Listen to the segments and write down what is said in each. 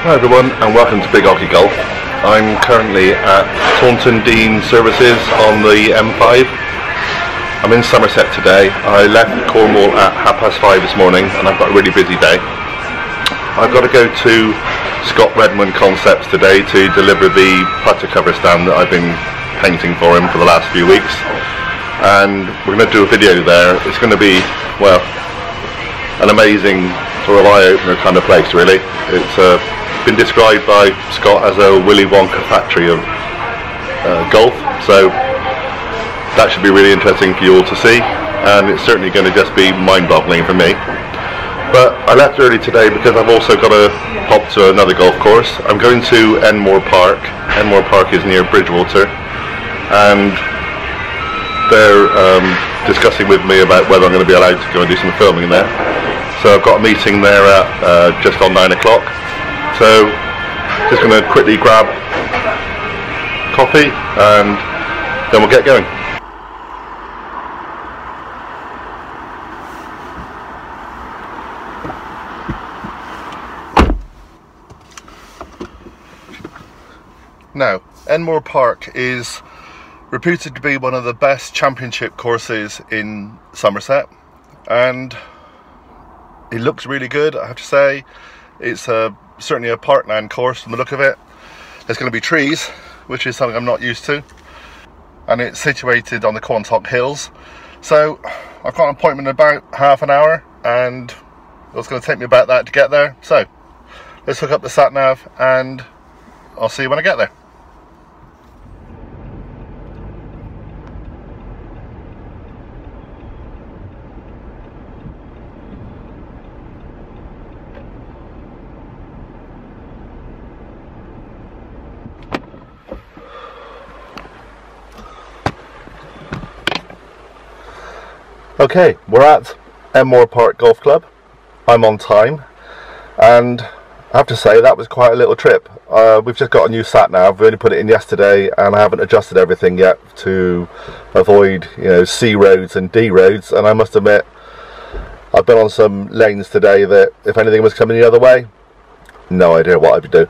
Hi everyone and welcome to Big OGGIE Golf. I'm currently at Taunton Dean Services on the M5. I'm in Somerset today. I left Cornwall at 5:30 this morning and I've got a really busy day. I've got to go to Scott Readman Concepts today to deliver the putter cover stand that I've been painting for him for the last few weeks. And we're going to do a video there. It's going to be, well, an amazing sort of eye-opener kind of place really. It's been described by Scott as a Willy Wonka factory of golf, so that should be really interesting for you all to see, and it's certainly going to just be mind-boggling for me. But I left early today because I've also got to hop to another golf course. I'm going to Enmore Park. Enmore Park is near Bridgewater, and they're discussing with me about whether I'm going to be allowed to go and do some filming there. So I've got a meeting there at just on 9 o'clock. So just going to quickly grab coffee and then we'll get going. Now, Enmore Park is reputed to be one of the best championship courses in Somerset, and it looks really good, I have to say. It's certainly a parkland course from the look of it. There's going to be trees, which is something I'm not used to, and it's situated on the Quantock Hills. So I've got an appointment in about half an hour, and it's going to take me about that to get there. So let's hook up the sat nav and I'll see you when I get there. Okay, we're at Enmore Park Golf Club. I'm on time, and I have to say that was quite a little trip. We've just got a new sat nav. We only put it in yesterday, and I haven't adjusted everything yet to avoid, you know, C roads and D roads. And I must admit, I've been on some lanes today that if anything was coming the other way, no idea what I would do.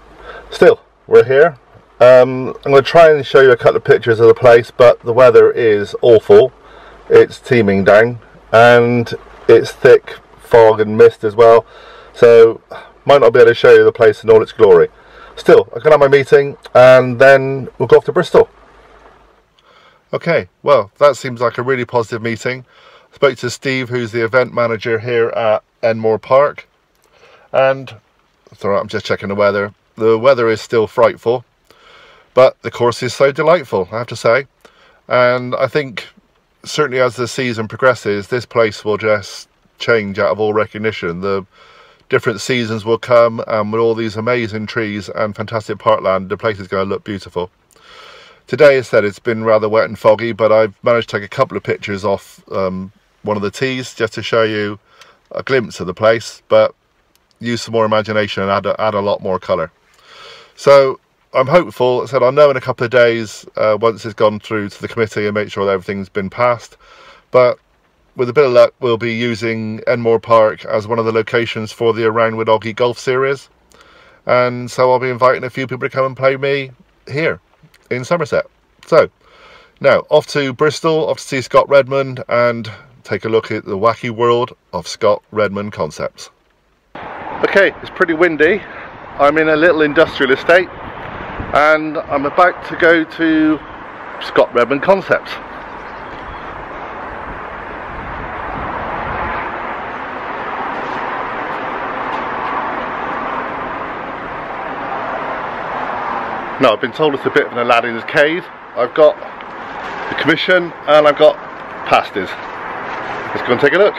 Still, we're here. I'm going to try and show you a couple of pictures of the place, but the weather is awful. It's teeming down, and it's thick fog and mist as well, so might not be able to show you the place in all its glory. Still, I'm going to have my meeting and then we'll go off to Bristol. Okay, well, that seems like a really positive meeting. I spoke to Steve, who's the event manager here at Enmore Park, and it's alright, I'm just checking the weather. The weather is still frightful, but the course is so delightful, I have to say. And I think certainly as the season progresses, this place will just change out of all recognition. The different seasons will come, and with all these amazing trees and fantastic parkland, the place is going to look beautiful. Today, as I said, it's been rather wet and foggy, but I've managed to take a couple of pictures off one of the tees just to show you a glimpse of the place, but use some more imagination and add a lot more colour. So I'm hopeful. I said I'll know in a couple of days once it's gone through to the committee and make sure that everything's been passed. But with a bit of luck, we'll be using Enmore Park as one of the locations for the Around with OGGIE golf series. And so I'll be inviting a few people to come and play me here in Somerset. So now off to Bristol, off to see Scott Readman and take a look at the wacky world of Scott Readman Concepts. Okay, it's pretty windy. I'm in a little industrial estate, and I'm about to go to Scott Readman Concepts. Now, I've been told it's a bit of an Aladdin's cave. I've got the commission and I've got pasties. Let's go and take a look.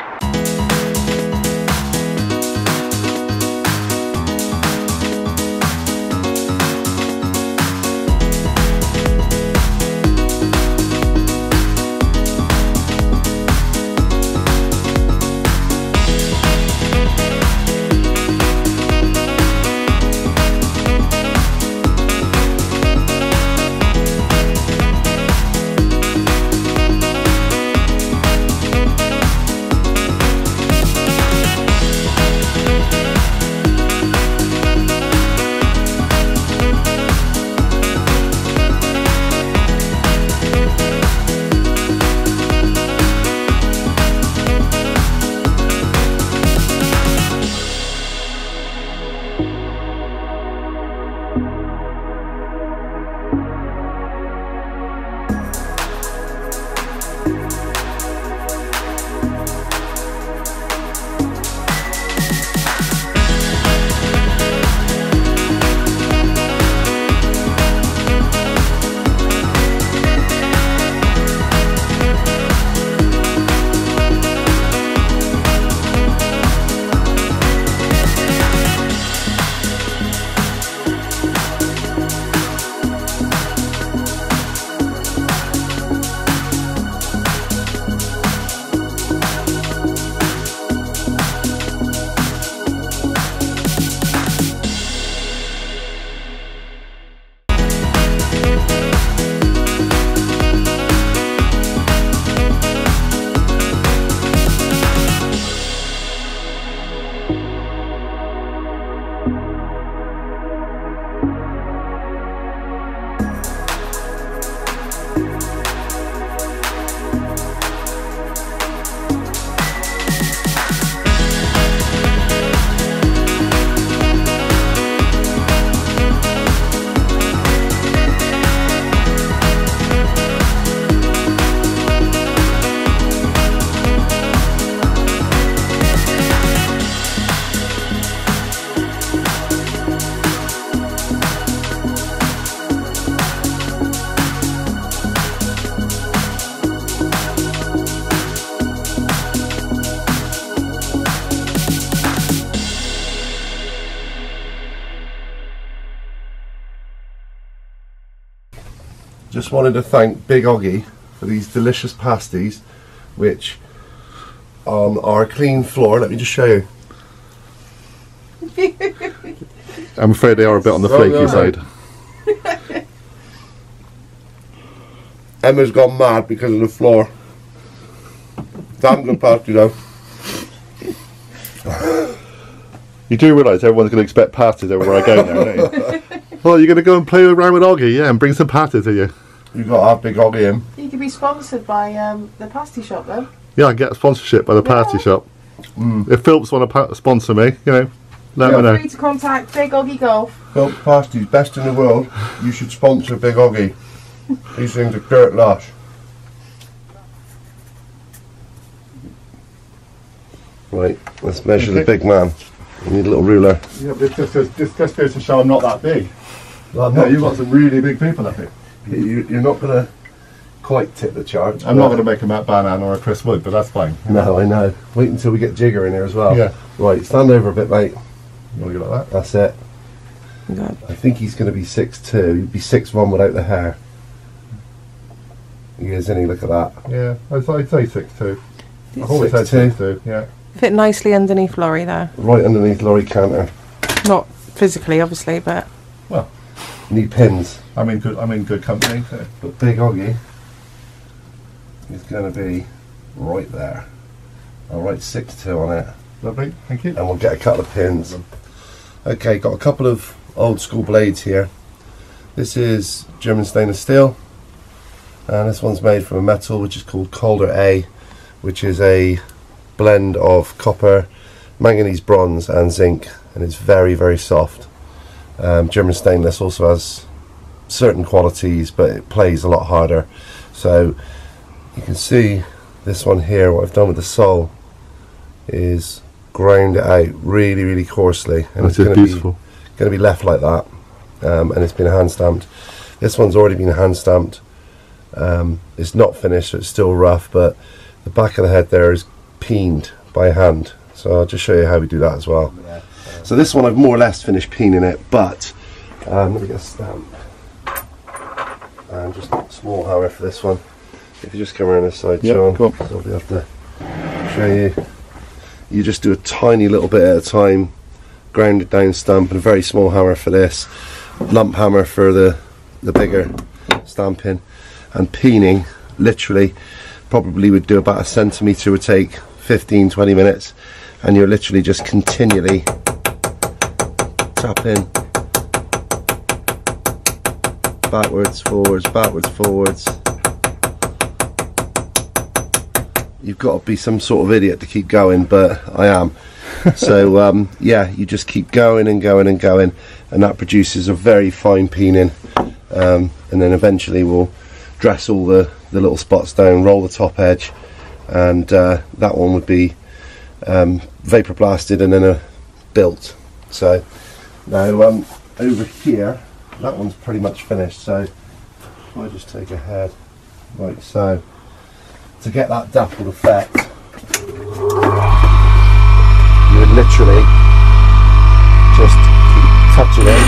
Just wanted to thank Big OGGIE for these delicious pasties, which on our clean floor, let me just show you. I'm afraid they are a bit on the flaky side. Emma's gone mad because of the floor. Damn good pasty though. You do realise everyone's going to expect pasties everywhere I go now, don't you? Well, you're going to go and play around with OGGIE, yeah, and bring some pasties with you. You've got to have Big OGGIE in. You could be sponsored by the pasty shop though. Yeah, I get a sponsorship by the pasty shop. If Philps want to sponsor me, you know, let me know. Free to contact Big OGGIE Golf. Philps Pasties, best in the world. You should sponsor Big OGGIE. These things are dirt lush. Right, let's measure the big man. We need a little ruler. Yeah, but this just goes to show I'm not that big. Well, No, you've got some really big people up here. You're not going to quite tip the chart. I'm not going to make a Matt Bannon or a Chris Wood, but that's fine. No, I know. Wait until we get Jigger in here as well. Yeah. Right, stand over a bit, mate. You want to go like that? That's it. Good. I think he's going to be 6'2". He'd be 6'1" without the hair. He is, isn't he? Look at that. Yeah, I'd say 6'2". I've always said 6'2". 6'2", yeah. Fit nicely underneath Laurie there. Right underneath Laurie Cantor. Not physically, obviously, but Well, Need pins. I'm in good company. So. But Big OGGIE is going to be right there. I'll write 6'2" on it. Lovely, thank you. And we'll get a couple of pins. Okay, got a couple of old school blades here. This is German stainless steel, and this one's made from a metal which is called Calder A, which is a blend of copper, manganese, bronze and zinc, and it's very, very soft. German stainless also has certain qualities, but it plays a lot harder. So you can see this one here, what I've done with the sole is ground it out really, really coarsely, and That's it's going beautiful. to be left like that, and it's been hand stamped. This one's already been hand stamped. It's not finished, so it's still rough, but the back of the head there is peened by hand, so I'll just show you how we do that as well. So this one I've more or less finished peening it, but let me get a stamp and just a small hammer for this one. If you just come around this side, Yep, Sean, cool. so I'll be able to show you. You just do a tiny little bit at a time, ground it down stamp, and a very small hammer for this, lump hammer for the bigger stamping, and peening literally probably would do about a centimetre, would take 15-20 minutes, and you're literally just continually tapping backwards, forwards. You've got to be some sort of idiot to keep going, but I am. So yeah, you just keep going and going and going, and that produces a very fine peening, and then eventually we'll dress all the little spots down, roll the top edge, and that one would be vapor blasted and then built. So now over here, that one's pretty much finished, so I'll just take a head like so. To get that dappled effect, you would literally just keep touching it.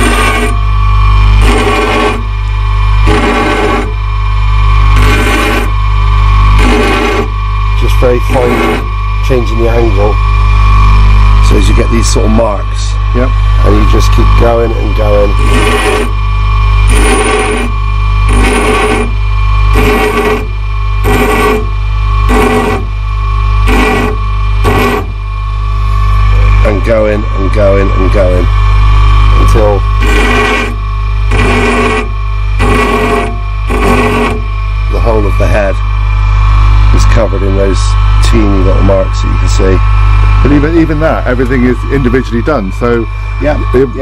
Just very finely changing the angle, so as you get these sort of marks. Yep. And you just keep going and going. And going and going and going until the whole of the head is covered in those teeny little marks that you can see. But even that, everything is individually done. So Yeah,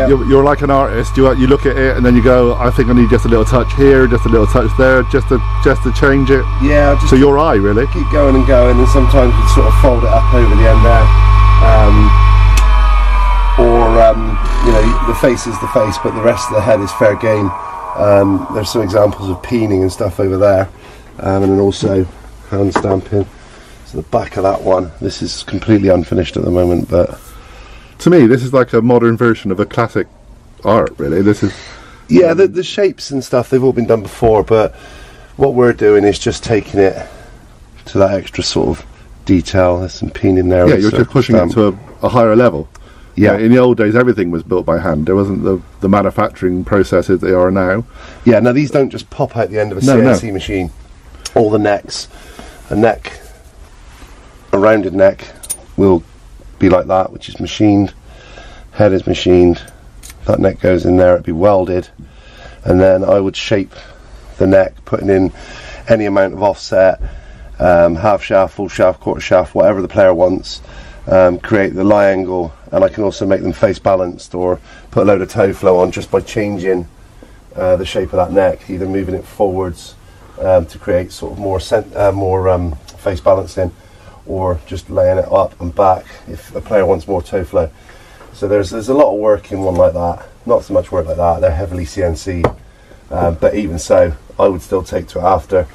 you're like an artist. You look at it and then you go, I think I need just a little touch here, just a little touch there, just to change it. Yeah, just So your eye, really. keep going and going, and sometimes you sort of fold it up over the end there. You know, the face is the face, but the rest of the head is fair game. There's some examples of peening and stuff over there, and then also hand stamping. So the back of that one, this is completely unfinished at the moment, but To me, this is like a modern version of a classic art, really. This is... yeah, the shapes and stuff, they've all been done before, but what we're doing is just taking it to that extra sort of detail. There's some peen in there. Yeah, you're just pushing it to a higher level. Yeah. In the old days, everything was built by hand. There wasn't the manufacturing processes they are now. Yeah, now these don't just pop out the end of a CNC machine. All the necks, a rounded neck will be like that, which is machined. Head is machined. That neck goes in there, it'd be welded. And then I would shape the neck, putting in any amount of offset, half shaft, full shaft, quarter shaft, whatever the player wants. Create the lie angle, and I can also make them face balanced or put a load of toe flow on just by changing the shape of that neck, either moving it forwards to create sort of more face balancing, or just laying it up and back if a player wants more toe flow. So there's a lot of work in one like that. Not so much work like that, they're heavily CNC, but even so I would still take to it after.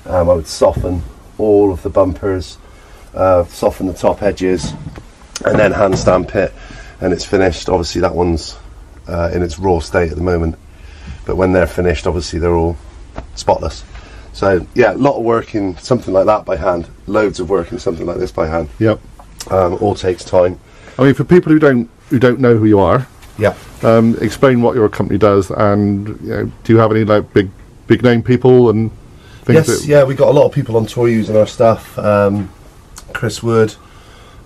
I would soften all of the bumpers, soften the top edges, and then hand stamp it, and it's finished. Obviously that one's in its raw state at the moment, but when they're finished, obviously they're all spotless. So yeah, a lot of work in something like that by hand, loads of work in something like this by hand. Yep. All takes time. I mean, for people who don't know who you are, yeah, explain what your company does, and do you have any like big name people and things? Yes, yeah, we got a lot of people on tour using our stuff. Chris Wood,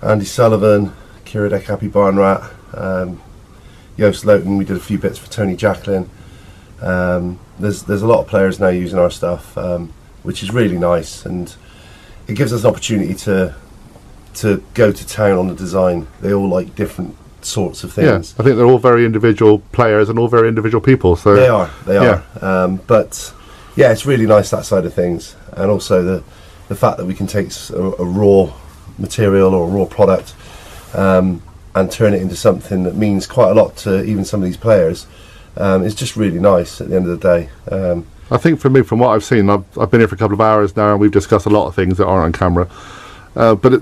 Andy Sullivan, Kiradek Happy Barnrat, Joost Loughton. We did a few bits for Tony Jacklin. There's a lot of players now using our stuff, which is really nice, and it gives us an opportunity to go to town on the design. They all like different sorts of things. Yeah, I think they're all very individual players and all very individual people. So they are. But yeah, it's really nice, that side of things, and also the fact that we can take a raw material or a raw product and turn it into something that means quite a lot to even some of these players. It's just really nice at the end of the day. I think for me, from what I've seen, I've been here for a couple of hours now, and we've discussed a lot of things that aren't on camera. But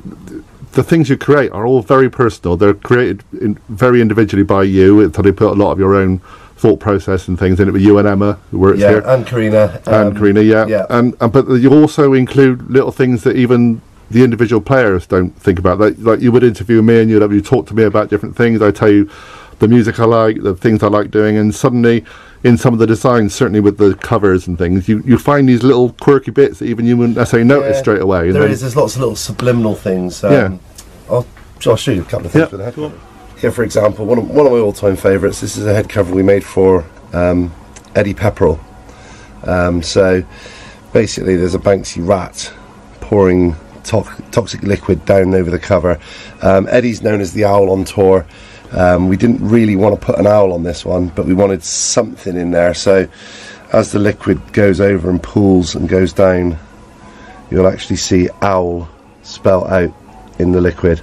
the things you create are all very personal. They're created very individually by you, so they put a lot of your own thought process and things in it, with you and Emma, who works here. And Karina. But you also include little things that even the individual players don't think about. Like you would interview me, and you talk to me about different things. I tell you the music I like, the things I like doing, and suddenly in some of the designs, certainly with the covers and things, you find these little quirky bits that even you wouldn't necessarily notice straight away. There's lots of little subliminal things. I'll show you a couple of things for the head cover. Here, for example, one of my all-time favourites. This is a head cover we made for Eddie Pepperell. So basically, there's a Banksy rat pouring toxic liquid down over the cover. Eddie's known as the Owl on tour. We didn't really want to put an owl on this one, but we wanted something in there. So as the liquid goes over and pools and goes down, you'll actually see owl spelt out in the liquid.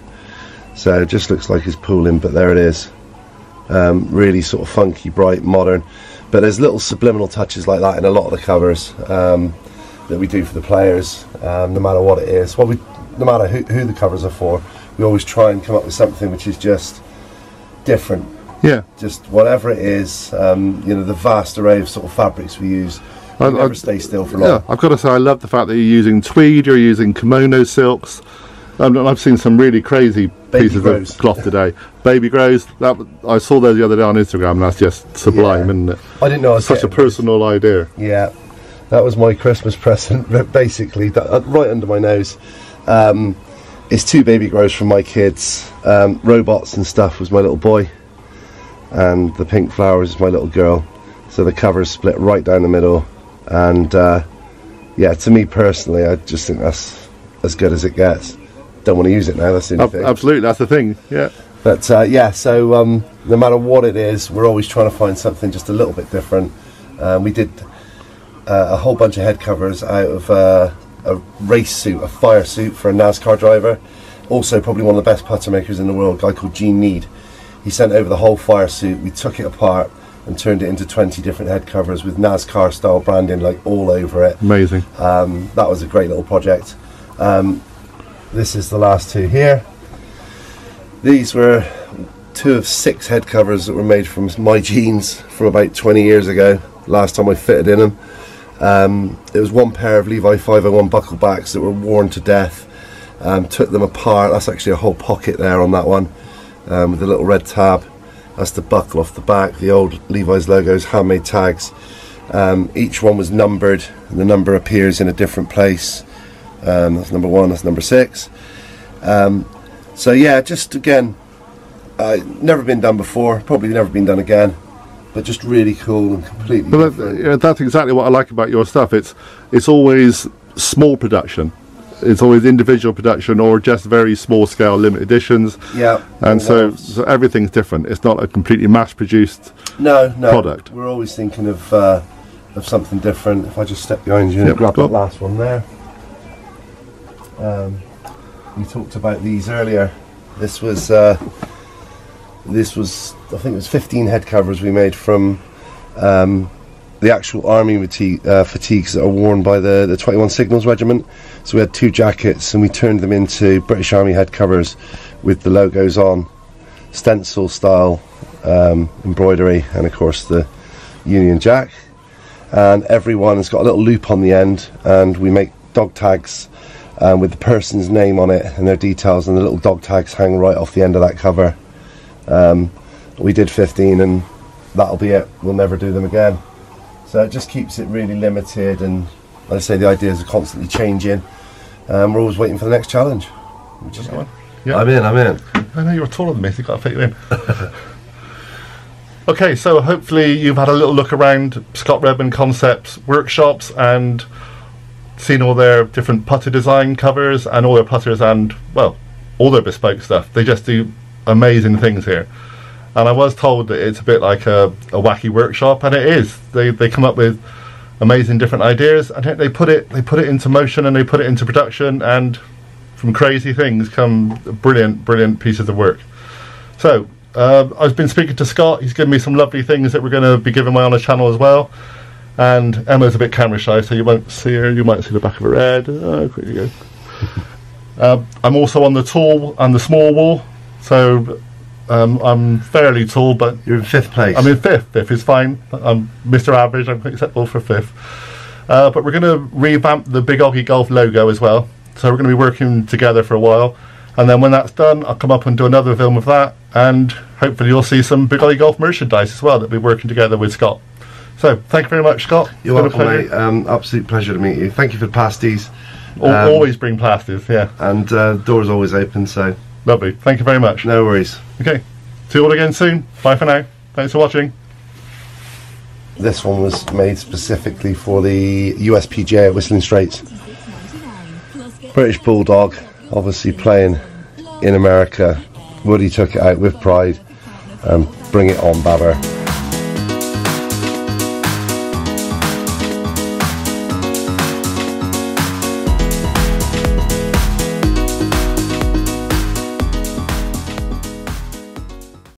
So it just looks like it's pooling, but there it is. Really sort of funky, bright, modern. But there's little subliminal touches like that in a lot of the covers that we do for the players, no matter what it is. No matter who the covers are for, we always try and come up with something which is just different. Yeah. Just whatever it is, the vast array of sort of fabrics we use. We never stay still for long. Yeah, I've got to say, I love the fact that you're using tweed, you're using kimono silks. I've seen some really crazy pieces of cloth today. Baby grows. I saw those the other day on Instagram, and that's just sublime, isn't it? I didn't know I was such a personal idea. Yeah, that was my Christmas present, basically, right under my nose. It's 2 baby grows from my kids. Robots and stuff was my little boy, and the pink flowers is my little girl. So the cover's split right down the middle, and yeah, to me personally, I just think that's as good as it gets. Don't want to use it now, that's the only thing. Absolutely, that's the thing, yeah. But yeah, so no matter what it is, we're always trying to find something just a little bit different. We did a whole bunch of head covers out of a race suit, a fire suit for a NASCAR driver. Also probably one of the best putter makers in the world, a guy called Gene Need. He sent over the whole fire suit, we took it apart and turned it into 20 different head covers with NASCAR style branding like all over it. Amazing. That was a great little project. This is the last 2 here. These were 2 of 6 head covers that were made from my jeans from about 20 years ago, last time I fitted in them. There was one pair of Levi 501 bucklebacks that were worn to death. Took them apart. That's actually a whole pocket there on that one, with a little red tab. That's the buckle off the back, the old Levi's logos, handmade tags. Each one was numbered, and the number appears in a different place. That's number 1, that's number 6. So yeah, just again, never been done before, probably never been done again, but just really cool and completely different. That's exactly what I like about your stuff. It's always small production. It's always individual production or just very small scale limited editions. Yeah. And so everything's different. It's not a completely mass produced product. We're always thinking of something different. If I just step behind you and grab that last one there. We talked about these earlier. This was I think it was 15 head covers we made from the actual army fatigues that are worn by the 21 Signals Regiment. So we had 2 jackets and we turned them into British Army head covers with the logos on, stencil style embroidery, and of course the Union Jack. And everyone has got a little loop on the end, and we make dog tags with the person's name on it and their details, and the little dog tags hang right off the end of that cover. We did 15 and that'll be it. We'll never do them again. So it just keeps it really limited, and like I say, the ideas are constantly changing. We're always waiting for the next challenge. Which is good. Yeah. I'm in. I know you're taller than me, so you've got to fit you in. Okay, so hopefully you've had a little look around Scott Readman Concepts workshops and seen all their different putter design covers and all their putters and, well, all their bespoke stuff. They just do amazing things here. And I was told that it's a bit like a wacky workshop, and it is. They come up with amazing different ideas, and they put it into motion, and they put it into production, and from crazy things come brilliant pieces of work. So I've been speaking to Scott. He's given me some lovely things that we're going to be giving away on the channel as well. And Emma's a bit camera shy, so you won't see her. You might see the back of her head. Oh, quick you go. I'm also on the tall and the small wall, so I'm fairly tall, but You're in 5th place. I'm in 5th. 5th is fine. I'm Mr. Average. I'm acceptable for 5th. But we're going to revamp the Big OGGIE Golf logo as well. So we're going to be working together for a while, and then when that's done, I'll come up and do another film of that, and hopefully you'll see some Big OGGIE Golf merchandise as well that we'll be working together with Scott. So thank you very much, Scott. You're welcome, mate. Absolute pleasure to meet you. Thank you for the pasties. Always bring pasties, yeah. And the door's always open, so lovely. Thank you very much. no worries. Okay, see you all again soon. Bye for now. Thanks for watching. This one was made specifically for the USPGA at Whistling Straits. British Bulldog, obviously playing in America. Woody took it out with pride. Bring it on, Babber.